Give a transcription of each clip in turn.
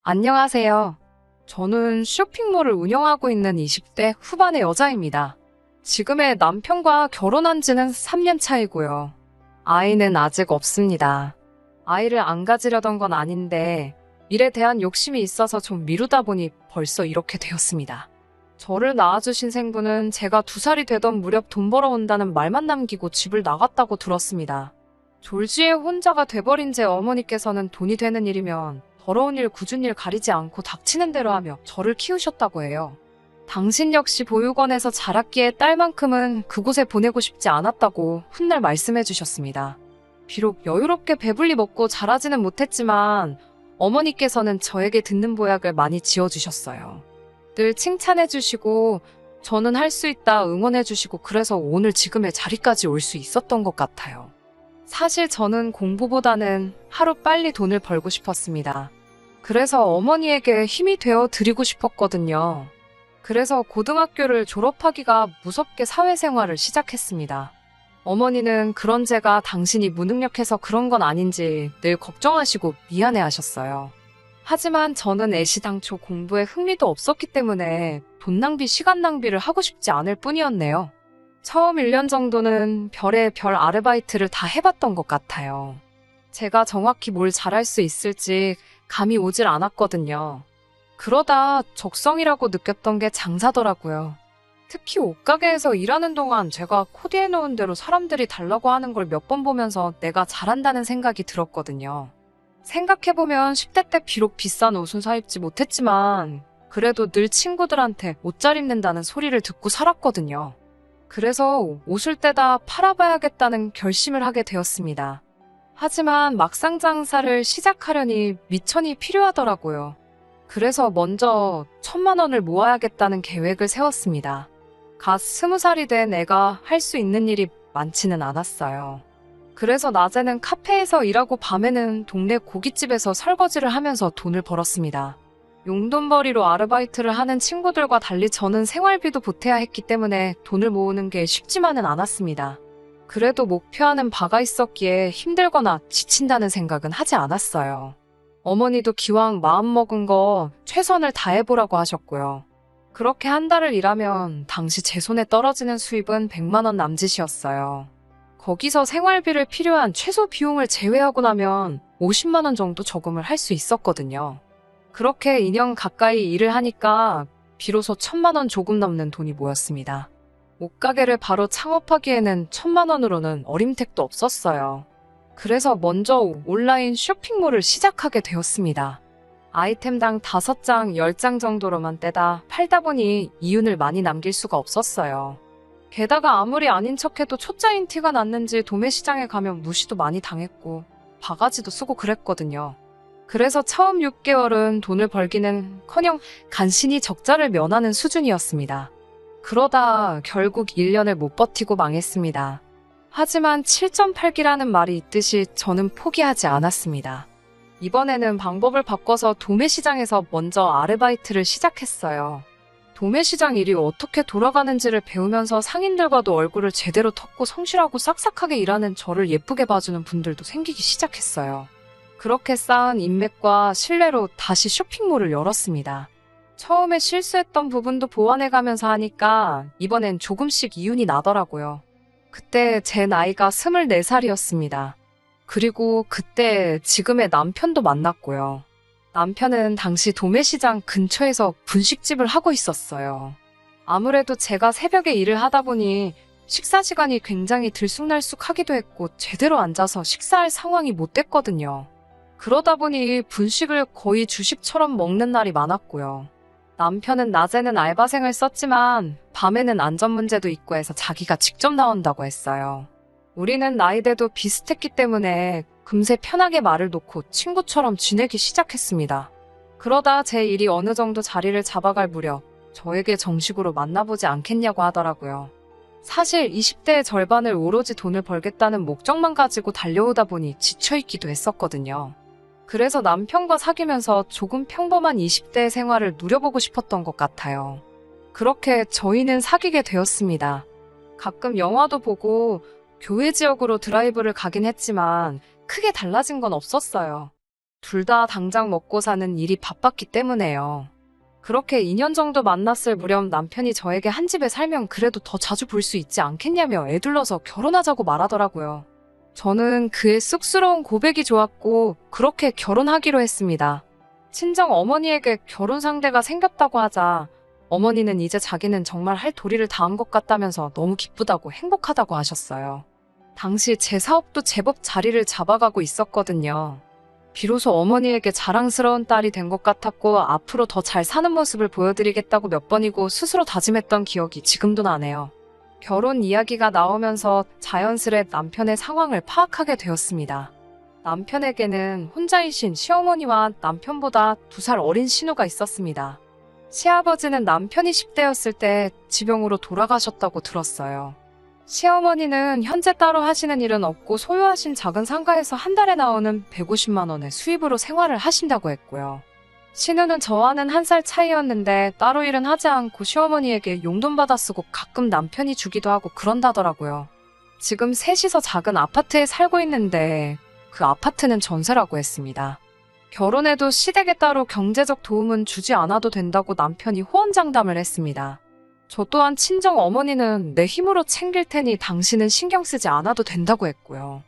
안녕하세요. 저는 쇼핑몰을 운영하고 있는 20대 후반의 여자입니다. 지금의 남편과 결혼한 지는 3년 차이고요. 아이는 아직 없습니다. 아이를 안 가지려던 건 아닌데 일에 대한 욕심이 있어서 좀 미루다 보니 벌써 이렇게 되었습니다. 저를 낳아주신 생부는 제가 2살이 되던 무렵 돈 벌어온다는 말만 남기고 집을 나갔다고 들었습니다. 졸지에 혼자가 돼버린 제 어머니께서는 돈이 되는 일이면 더러운 일, 굳은 일 가리지 않고 닥치는 대로 하며 저를 키우셨다고 해요. 당신 역시 보육원에서 자랐기에 딸만큼은 그곳에 보내고 싶지 않았다고 훗날 말씀해 주셨습니다. 비록 여유롭게 배불리 먹고 자라지는 못했지만 어머니께서는 저에게 듣는 보약을 많이 지어주셨어요. 늘 칭찬해 주시고 저는 할 수 있다 응원해 주시고 그래서 오늘 지금의 자리까지 올 수 있었던 것 같아요. 사실 저는 공부보다는 하루 빨리 돈을 벌고 싶었습니다. 그래서 어머니에게 힘이 되어 드리고 싶었거든요. 그래서 고등학교를 졸업하기가 무섭게 사회생활을 시작했습니다. 어머니는 그런 제가 당신이 무능력해서 그런 건 아닌지 늘 걱정하시고 미안해 하셨어요. 하지만 저는 애시당초 공부에 흥미도 없었기 때문에 돈 낭비, 시간 낭비를 하고 싶지 않을 뿐이었네요. 처음 1년 정도는 별의 별 아르바이트를 다 해봤던 것 같아요. 제가 정확히 뭘 잘할 수 있을지 감이 오질 않았거든요. 그러다 적성이라고 느꼈던 게 장사더라고요. 특히 옷가게에서 일하는 동안 제가 코디해놓은 대로 사람들이 달라고 하는 걸 몇 번 보면서 내가 잘한다는 생각이 들었거든요. 생각해보면 10대 때 비록 비싼 옷은 사입지 못했지만 그래도 늘 친구들한테 옷 잘 입는다는 소리를 듣고 살았거든요. 그래서 옷을 떼다 팔아봐야겠다는 결심을 하게 되었습니다. 하지만 막상 장사를 시작하려니 미천이 필요하더라고요. 그래서 먼저 1,000만 원을 모아야겠다는 계획을 세웠습니다. 갓 20살이 된 애가 할 수 있는 일이 많지는 않았어요. 그래서 낮에는 카페에서 일하고 밤에는 동네 고깃집에서 설거지를 하면서 돈을 벌었습니다. 용돈벌이로 아르바이트를 하는 친구들과 달리 저는 생활비도 보태야 했기 때문에 돈을 모으는 게 쉽지만은 않았습니다. 그래도 목표하는 바가 있었기에 힘들거나 지친다는 생각은 하지 않았어요. 어머니도 기왕 마음먹은 거 최선을 다해보라고 하셨고요. 그렇게 한 달을 일하면 당시 제 손에 떨어지는 수입은 100만 원 남짓이었어요. 거기서 생활비를 필요한 최소 비용을 제외하고 나면 50만 원 정도 저금을 할 수 있었거든요. 그렇게 2년 가까이 일을 하니까 비로소 1,000만 원 조금 넘는 돈이 모였습니다. 옷가게를 바로 창업하기에는 1,000만 원으로는 어림택도 없었어요. 그래서 먼저 온라인 쇼핑몰을 시작하게 되었습니다. 아이템당 5장, 10장 정도로만 떼다 팔다 보니 이윤을 많이 남길 수가 없었어요. 게다가 아무리 아닌 척해도 초짜인 티가 났는지 도매시장에 가면 무시도 많이 당했고 바가지도 쓰고 그랬거든요. 그래서 처음 6개월은 돈을 벌기는커녕 간신히 적자를 면하는 수준이었습니다. 그러다 결국 1년을 못 버티고 망했습니다. 하지만 7.8기라는 말이 있듯이 저는 포기하지 않았습니다. 이번에는 방법을 바꿔서 도매시장에서 먼저 아르바이트를 시작했어요. 도매시장 일이 어떻게 돌아가는지를 배우면서 상인들과도 얼굴을 제대로 텄고 성실하고 싹싹하게 일하는 저를 예쁘게 봐주는 분들도 생기기 시작했어요. 그렇게 쌓은 인맥과 신뢰로 다시 쇼핑몰을 열었습니다. 처음에 실수했던 부분도 보완해가면서 하니까 이번엔 조금씩 이윤이 나더라고요. 그때 제 나이가 24살이었습니다. 그리고 그때 지금의 남편도 만났고요. 남편은 당시 도매시장 근처에서 분식집을 하고 있었어요. 아무래도 제가 새벽에 일을 하다 보니 식사 시간이 굉장히 들쑥날쑥하기도 했고 제대로 앉아서 식사할 상황이 못 됐거든요. 그러다 보니 분식을 거의 주식처럼 먹는 날이 많았고요. 남편은 낮에는 알바생을 썼지만 밤에는 안전 문제도 있고 해서 자기가 직접 나온다고 했어요. 우리는 나이대도 비슷했기 때문에 금세 편하게 말을 놓고 친구처럼 지내기 시작했습니다. 그러다 제 일이 어느 정도 자리를 잡아갈 무렵 저에게 정식으로 만나보지 않겠냐고 하더라고요. 사실 20대의 절반을 오로지 돈을 벌겠다는 목적만 가지고 달려오다 보니 지쳐있기도 했었거든요. 그래서 남편과 사귀면서 조금 평범한 20대의 생활을 누려보고 싶었던 것 같아요. 그렇게 저희는 사귀게 되었습니다. 가끔 영화도 보고 교외 지역으로 드라이브를 가긴 했지만 크게 달라진 건 없었어요. 둘 다 당장 먹고 사는 일이 바빴기 때문에요. 그렇게 2년 정도 만났을 무렵 남편이 저에게 한 집에 살면 그래도 더 자주 볼 수 있지 않겠냐며 애둘러서 결혼하자고 말하더라고요. 저는 그의 쑥스러운 고백이 좋았고 그렇게 결혼하기로 했습니다. 친정 어머니에게 결혼 상대가 생겼다고 하자 어머니는 이제 자기는 정말 할 도리를 다한 것 같다면서 너무 기쁘다고 행복하다고 하셨어요. 당시 제 사업도 제법 자리를 잡아가고 있었거든요. 비로소 어머니에게 자랑스러운 딸이 된 것 같았고 앞으로 더 잘 사는 모습을 보여드리겠다고 몇 번이고 스스로 다짐했던 기억이 지금도 나네요. 결혼 이야기가 나오면서 자연스레 남편의 상황을 파악하게 되었습니다. 남편에게는 혼자이신 시어머니와 남편보다 2살 어린 시누가 있었습니다. 시아버지는 남편이 10대였을 때 지병으로 돌아가셨다고 들었어요. 시어머니는 현재 따로 하시는 일은 없고 소유하신 작은 상가에서 한 달에 나오는 150만 원의 수입으로 생활을 하신다고 했고요. 시누는 저와는 1살 차이였는데 따로 일은 하지 않고 시어머니에게 용돈 받아 쓰고 가끔 남편이 주기도 하고 그런다더라고요. 지금 셋이서 작은 아파트에 살고 있는데 그 아파트는 전세라고 했습니다. 결혼해도 시댁에 따로 경제적 도움은 주지 않아도 된다고 남편이 호언장담을 했습니다. 저 또한 친정 어머니는 내 힘으로 챙길 테니 당신은 신경 쓰지 않아도 된다고 했고요.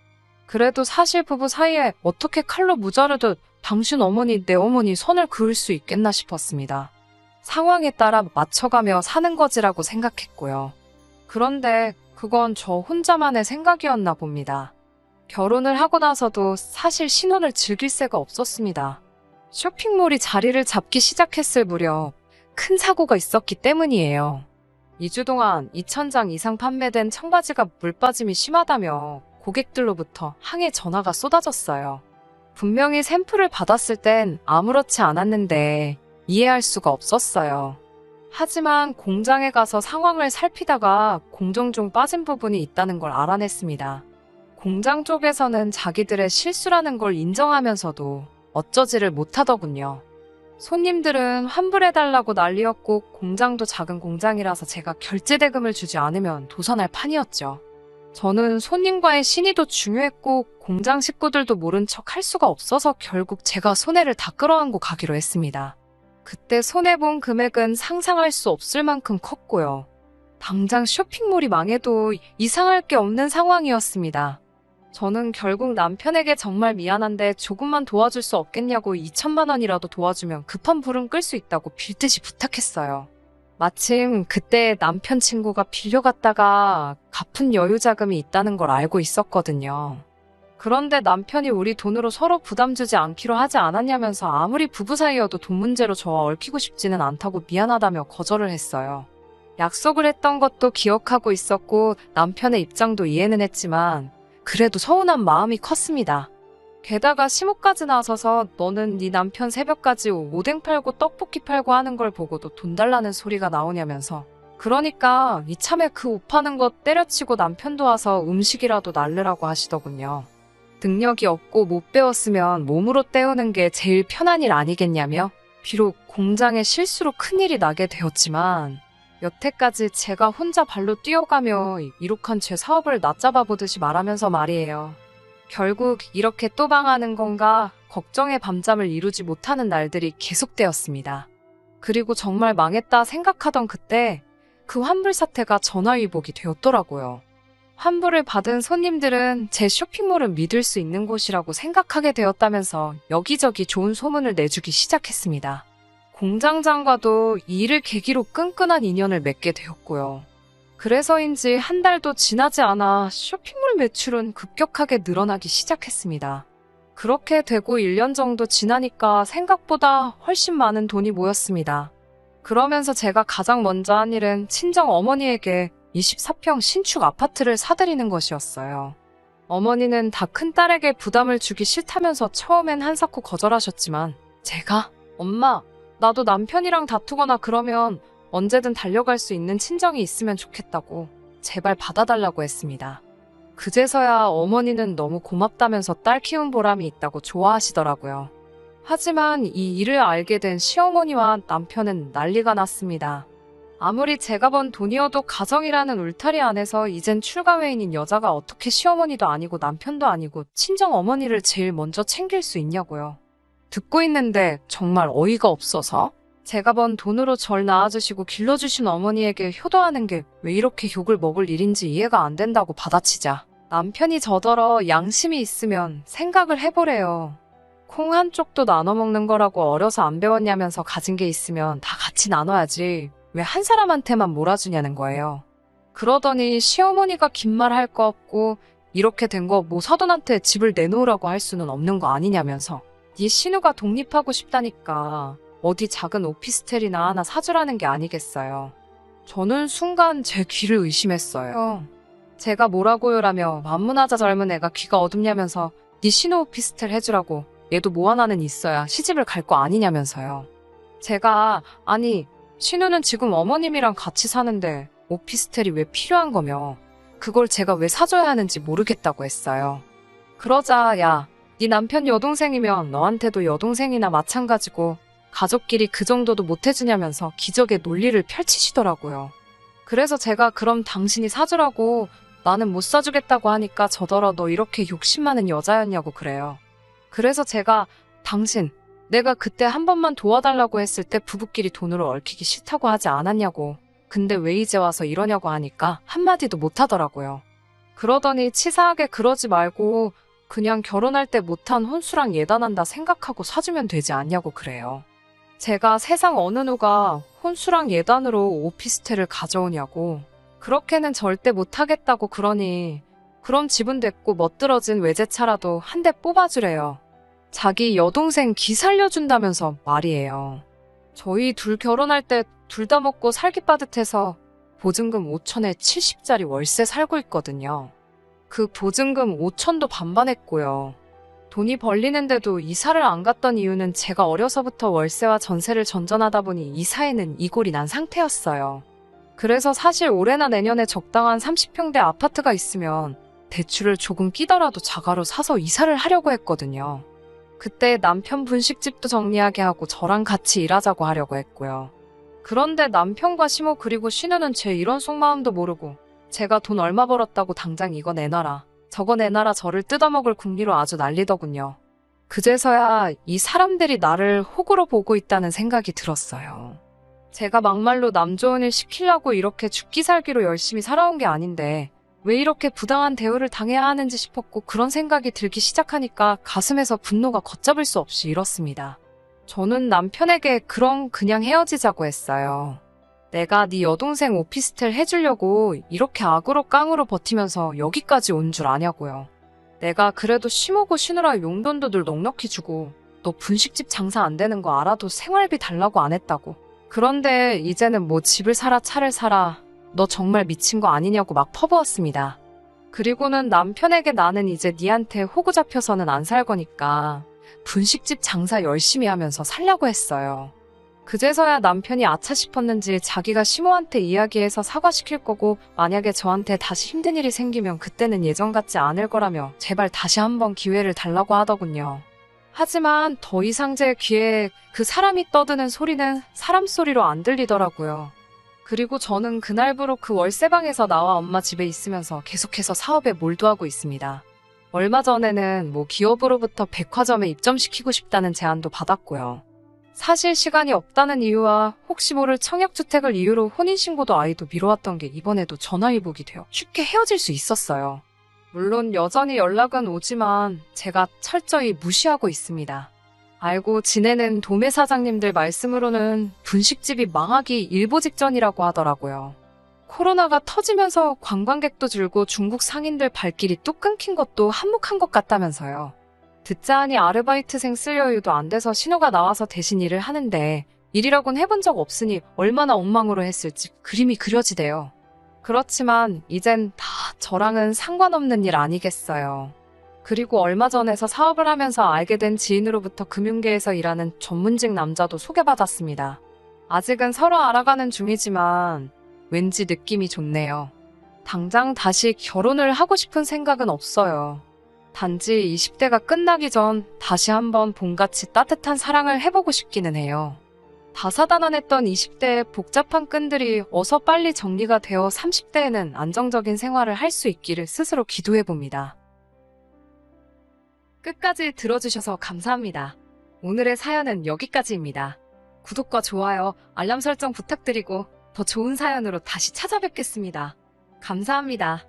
그래도 사실 부부 사이에 어떻게 칼로 무자르듯 당신 어머니, 내 어머니 선을 그을 수 있겠나 싶었습니다. 상황에 따라 맞춰가며 사는 거지라고 생각했고요. 그런데 그건 저 혼자만의 생각이었나 봅니다. 결혼을 하고 나서도 사실 신혼을 즐길 새가 없었습니다. 쇼핑몰이 자리를 잡기 시작했을 무렵 큰 사고가 있었기 때문이에요. 2주 동안 2,000장 이상 판매된 청바지가 물빠짐이 심하다며 고객들로부터 항해 전화가 쏟아졌어요. 분명히 샘플을 받았을 땐 아무렇지 않았는데 이해할 수가 없었어요. 하지만 공장에 가서 상황을 살피다가 공정 중 빠진 부분이 있다는 걸 알아냈습니다. 공장 쪽에서는 자기들의 실수라는 걸 인정하면서도 어쩌지를 못하더군요. 손님들은 환불해달라고 난리였고 공장도 작은 공장이라서 제가 결제 대금을 주지 않으면 도산할 판이었죠. 저는 손님과의 신의도 중요했고 공장 식구들도 모른 척 할 수가 없어서 결국 제가 손해를 다 끌어안고 가기로 했습니다. 그때 손해본 금액은 상상할 수 없을 만큼 컸고요. 당장 쇼핑몰이 망해도 이상할 게 없는 상황이었습니다. 저는 결국 남편에게 정말 미안한데 조금만 도와줄 수 없겠냐고 2천만 원이라도 도와주면 급한 불은 끌 수 있다고 빌듯이 부탁했어요. 마침 그때 남편 친구가 빌려갔다가 갚은 여유 자금이 있다는 걸 알고 있었거든요. 그런데 남편이 우리 돈으로 서로 부담 주지 않기로 하지 않았냐면서 아무리 부부 사이여도 돈 문제로 저와 얽히고 싶지는 않다고 미안하다며 거절을 했어요. 약속을 했던 것도 기억하고 있었고 남편의 입장도 이해는 했지만 그래도 서운한 마음이 컸습니다. 게다가 시모까지 나서서 너는 네 남편 새벽까지 오뎅 팔고 떡볶이 팔고 하는 걸 보고도 돈 달라는 소리가 나오냐면서 그러니까 이참에 그 옷 파는 거 때려치고 남편도 와서 음식이라도 날르라고 하시더군요. 능력이 없고 못 배웠으면 몸으로 때우는 게 제일 편한 일 아니겠냐며 비록 공장의 실수로 큰일이 나게 되었지만 여태까지 제가 혼자 발로 뛰어가며 이룩한 제 사업을 낮잡아 보듯이 말하면서 말이에요. 결국 이렇게 또 망하는 건가 걱정의 밤잠을 이루지 못하는 날들이 계속되었습니다. 그리고 정말 망했다 생각하던 그때 그 환불 사태가 전화위복이 되었더라고요. 환불을 받은 손님들은 제 쇼핑몰은 믿을 수 있는 곳이라고 생각하게 되었다면서 여기저기 좋은 소문을 내주기 시작했습니다. 공장장과도 이 일을 계기로 끈끈한 인연을 맺게 되었고요. 그래서인지 한 달도 지나지 않아 쇼핑몰 매출은 급격하게 늘어나기 시작했습니다. 그렇게 되고 1년 정도 지나니까 생각보다 훨씬 많은 돈이 모였습니다. 그러면서 제가 가장 먼저 한 일은 친정 어머니에게 24평 신축 아파트를 사드리는 것이었어요. 어머니는 다 큰딸에게 부담을 주기 싫다면서 처음엔 한사코 거절하셨지만 제가 엄마, 나도 남편이랑 다투거나 그러면 언제든 달려갈 수 있는 친정이 있으면 좋겠다고 제발 받아달라고 했습니다. 그제서야 어머니는 너무 고맙다면서 딸 키운 보람이 있다고 좋아하시더라고요. 하지만 이 일을 알게 된 시어머니와 남편은 난리가 났습니다. 아무리 제가 번 돈이어도 가정이라는 울타리 안에서 이젠 출가회인인 여자가 어떻게 시어머니도 아니고 남편도 아니고 친정 어머니를 제일 먼저 챙길 수 있냐고요. 듣고 있는데 정말 어이가 없어서 제가 번 돈으로 절 낳아주시고 길러주신 어머니에게 효도하는 게 왜 이렇게 욕을 먹을 일인지 이해가 안 된다고 받아치자 남편이 저더러 양심이 있으면 생각을 해보래요. 콩 한쪽도 나눠 먹는 거라고 어려서 안 배웠냐면서 가진 게 있으면 다 같이 나눠야지 왜 한 사람한테만 몰아주냐는 거예요. 그러더니 시어머니가 긴 말 할 거 없고 이렇게 된 거 뭐 사돈한테 집을 내놓으라고 할 수는 없는 거 아니냐면서 네 신우가 독립하고 싶다니까 어디 작은 오피스텔이나 하나 사주라는 게 아니겠어요. 저는 순간 제 귀를 의심했어요. 제가 뭐라고요라며 만문하자 젊은 애가 귀가 어둡냐면서 네 신우 오피스텔 해주라고 얘도 뭐 하나는 있어야 시집을 갈 거 아니냐면서요. 제가 아니 신우는 지금 어머님이랑 같이 사는데 오피스텔이 왜 필요한 거며 그걸 제가 왜 사줘야 하는지 모르겠다고 했어요. 그러자 야, 네 남편 여동생이면 너한테도 여동생이나 마찬가지고 가족끼리 그 정도도 못 해주냐면서 기적의 논리를 펼치시더라고요. 그래서 제가 그럼 당신이 사주라고 나는 못 사주겠다고 하니까 저더러 너 이렇게 욕심 많은 여자였냐고 그래요. 그래서 제가 당신 내가 그때 한 번만 도와달라고 했을 때 부부끼리 돈으로 얽히기 싫다고 하지 않았냐고 근데 왜 이제 와서 이러냐고 하니까 한마디도 못 하더라고요. 그러더니 치사하게 그러지 말고 그냥 결혼할 때 못한 혼수랑 예단한다 생각하고 사주면 되지 않냐고 그래요. 제가 세상 어느 누가 혼수랑 예단으로 오피스텔을 가져오냐고 그렇게는 절대 못하겠다고 그러니 그럼 집은 됐고 멋들어진 외제차라도 한 대 뽑아주래요. 자기 여동생 기 살려준다면서 말이에요. 저희 둘 결혼할 때 둘 다 먹고 살기 빠듯해서 보증금 5천에 70짜리 월세 살고 있거든요. 그 보증금 5천도 반반했고요. 돈이 벌리는데도 이사를 안 갔던 이유는 제가 어려서부터 월세와 전세를 전전하다 보니 이사에는 이골이 난 상태였어요. 그래서 사실 올해나 내년에 적당한 30평대 아파트가 있으면 대출을 조금 끼더라도 자가로 사서 이사를 하려고 했거든요. 그때 남편 분식집도 정리하게 하고 저랑 같이 일하자고 하려고 했고요. 그런데 남편과 시모 그리고 신우는 제 이런 속마음도 모르고 제가 돈 얼마 벌었다고 당장 이거 내놔라. 저거 내놔라 저를 뜯어먹을 궁리로 아주 난리더군요. 그제서야 이 사람들이 나를 호구로 보고 있다는 생각이 들었어요. 제가 막말로 남 좋은 일 시키려고 이렇게 죽기 살기로 열심히 살아온 게 아닌데 왜 이렇게 부당한 대우를 당해야 하는지 싶었고 그런 생각이 들기 시작하니까 가슴에서 분노가 걷잡을 수 없이 일었습니다. 저는 남편에게 그럼 그냥 헤어지자고 했어요. 내가 네 여동생 오피스텔 해주려고 이렇게 악으로 깡으로 버티면서 여기까지 온 줄 아냐고요. 내가 그래도 시모고 쉬느라 용돈도 늘 넉넉히 주고 너 분식집 장사 안 되는 거 알아도 생활비 달라고 안 했다고. 그런데 이제는 뭐 집을 사라 차를 사라 너 정말 미친 거 아니냐고 막 퍼부었습니다. 그리고는 남편에게 나는 이제 니한테 호구 잡혀서는 안 살 거니까 분식집 장사 열심히 하면서 살려고 했어요. 그제서야 남편이 아차 싶었는지 자기가 시모한테 이야기해서 사과시킬 거고 만약에 저한테 다시 힘든 일이 생기면 그때는 예전 같지 않을 거라며 제발 다시 한번 기회를 달라고 하더군요. 하지만 더 이상 제 귀에 그 사람이 떠드는 소리는 사람 소리로 안 들리더라고요. 그리고 저는 그날부로 그 월세방에서 나와 엄마 집에 있으면서 계속해서 사업에 몰두하고 있습니다. 얼마 전에는 기업으로부터 백화점에 입점시키고 싶다는 제안도 받았고요. 사실 시간이 없다는 이유와 혹시 모를 청약주택을 이유로 혼인신고도 아이도 미뤄왔던 게 이번에도 전화위복이 되어 쉽게 헤어질 수 있었어요. 물론 여전히 연락은 오지만 제가 철저히 무시하고 있습니다. 알고 지내는 도매 사장님들 말씀으로는 분식집이 망하기 일보 직전이라고 하더라고요. 코로나가 터지면서 관광객도 줄고 중국 상인들 발길이 뚝 끊긴 것도 한몫한 것 같다면서요. 듣자 하니 아르바이트생 쓸 여유도 안 돼서 신호가 나와서 대신 일을 하는데 일이라곤 해본 적 없으니 얼마나 엉망으로 했을지 그림이 그려지대요. 그렇지만 이젠 다 저랑은 상관없는 일 아니겠어요. 그리고 얼마 전에서 사업을 하면서 알게 된 지인으로부터 금융계에서 일하는 전문직 남자도 소개받았습니다. 아직은 서로 알아가는 중이지만 왠지 느낌이 좋네요. 당장 다시 결혼을 하고 싶은 생각은 없어요. 단지 20대가 끝나기 전 다시 한번 봄같이 따뜻한 사랑을 해보고 싶기는 해요. 다사다난했던 20대의 복잡한 끈들이 어서 빨리 정리가 되어 30대에는 안정적인 생활을 할 수 있기를 스스로 기도해봅니다. 끝까지 들어주셔서 감사합니다. 오늘의 사연은 여기까지입니다. 구독과 좋아요, 알람 설정 부탁드리고 더 좋은 사연으로 다시 찾아뵙겠습니다. 감사합니다.